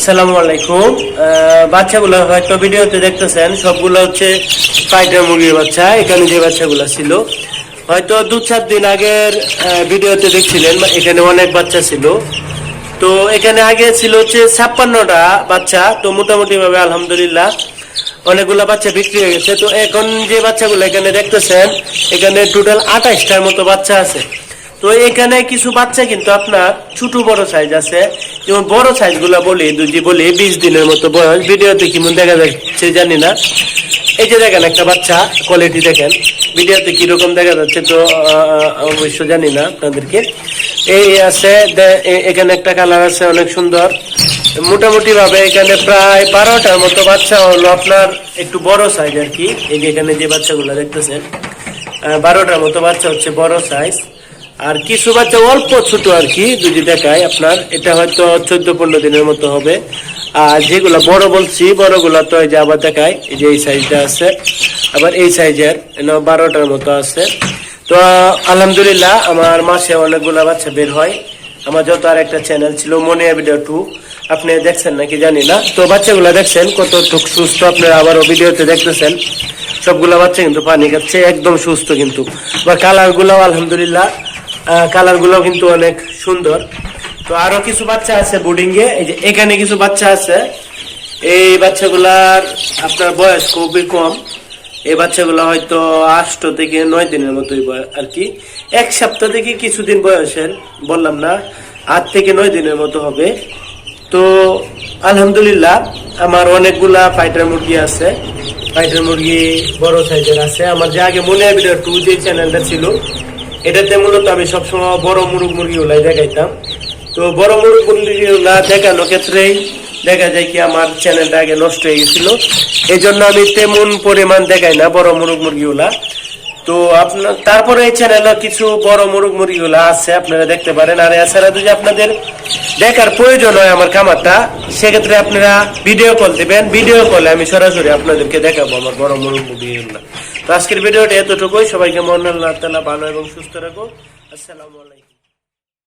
আসসালামু আলাইকুম। বাচ্চাগুলো হয়তো ভিডিওতে দেখতেছেন, সবগুলো হচ্ছে ফাইটার মুরগির বাচ্চা। এখানে যে বাচ্চাগুলো ছিল হয়তো 2-4 দিন আগের ভিডিওতে দেখছিলেন, এখানে অনেক বাচ্চা ছিল। তো এখানে আগে ছিল হচ্ছে 56টা বাচ্চা। তো মোটামুটি ভাবে আলহামদুলিল্লাহ অনেকগুলো বাচ্চা বিক্রি হয়ে গেছে। তো এখন যে বাচ্চাগুলো এখানে দেখতেছেন, এখানে টোটাল 28টার মতো বাচ্চা আছে। তো এখানে কিছু বাচ্চা কিন্তু আপনার ছোট বড় সাইজ আছে। যেমন বড় সাইজ গুলা বলি 20 দিনের মতো বয়স। ভিডিওতে কেমন দেখা যাচ্ছে জানি না। এই যে দেখেন একটা বাচ্চা, কোয়ালিটি দেখেন ভিডিওতে কিরকম দেখা যাচ্ছে, তো অবশ্য জানি না আপনাদেরকে। এই আছে এখানে একটা কালার আছে অনেক সুন্দর। মোটামুটি ভাবে এখানে প্রায় 12টার মতো বাচ্চা হলো আপনার একটু বড় সাইজ আর কি। এই যে এখানে যে বাচ্চাগুলো দেখতেছেন 12টার মতো বাচ্চা হচ্ছে বড় সাইজ। আর কিছু বাচ্চা অল্প ছোট আর কি, যদি দেখায় আপনার এটা হয়তো 14-15 দিনের মতো হবে। আর যেগুলা বড় বলছি বড়গুলা তো এই যে আবার দেখায়, এই যে এই সাইজটা আছে, আবার এই সাইজের 12টার মতো আছে। তো আলহামদুলিল্লাহ আমার মাসে অনেকগুলা বাচ্চা বের হয়। আমার যত আর একটা চ্যানেল ছিল মনিয়া ভিডিও 2, আপনি দেখছেন নাকি জানি না। তো বাচ্চাগুলা দেখছেন কতটুকু সুস্থ, আপনারা আবারও ভিডিওতে দেখতেছেন সবগুলা বাচ্চা কিন্তু পানি খাচ্ছে, একদম সুস্থ কিন্তু। বা কালার গুলাও আলহামদুলিল্লাহ, কালার গুলো কিন্তু অনেক সুন্দর। তো আরো কিছু বাচ্চা আছে বোর্ডিং এ, এই যে এখানে কিছু বাচ্চা আছে। এই বাচ্চাগুলার আপনার বয়স খুবই কম। এই বাচ্চাগুলো হয়তো 8 থেকে 9 দিনের মতোই আর কি। 1 সপ্তাহ থেকে কিছুদিন বয়সের, বললাম না 8 থেকে 9 দিনের মতো হবে। তো আলহামদুলিল্লাহ আমার অনেকগুলা ফাইটার মুরগি আছে। ফাইটার মুরগি বড় সাইজের আছে। আমার যে আগে মনে হয় ভিডিও 2 যে চ্যানেলটা ছিল, এটাতে মূলত আমি সবসময় বড় মুরগিগুলাই দেখাইতাম। তো বড় মুরগিগুলা দেখানোর ক্ষেত্রেই দেখা যায় কি আমার চ্যানেলটা আগে নষ্ট হয়ে গেছিল। এই জন্য আমি তেমন পরিমাণ দেখাই না বড় মুরগিগুলা। তো আপনার তারপরে এই চ্যানেলে কিছু বড় মুরগিগুলা আছে, আপনারা দেখতে পারেন। আর এছাড়া যদি আপনাদের দেখার প্রয়োজন হয় আমার খামারটা, সেক্ষেত্রে আপনারা ভিডিও কল দিবেন। ভিডিও কলে আমি সরাসরি আপনাদেরকে দেখাবো আমার বড় মুরগিগুলা। তো আজকের ভিডিওটা এতটুকুই। সবাইকে মন আল্লাহ তাআলা ভালো এবং সুস্থ রাখো। আসসালামু আলাইকুম।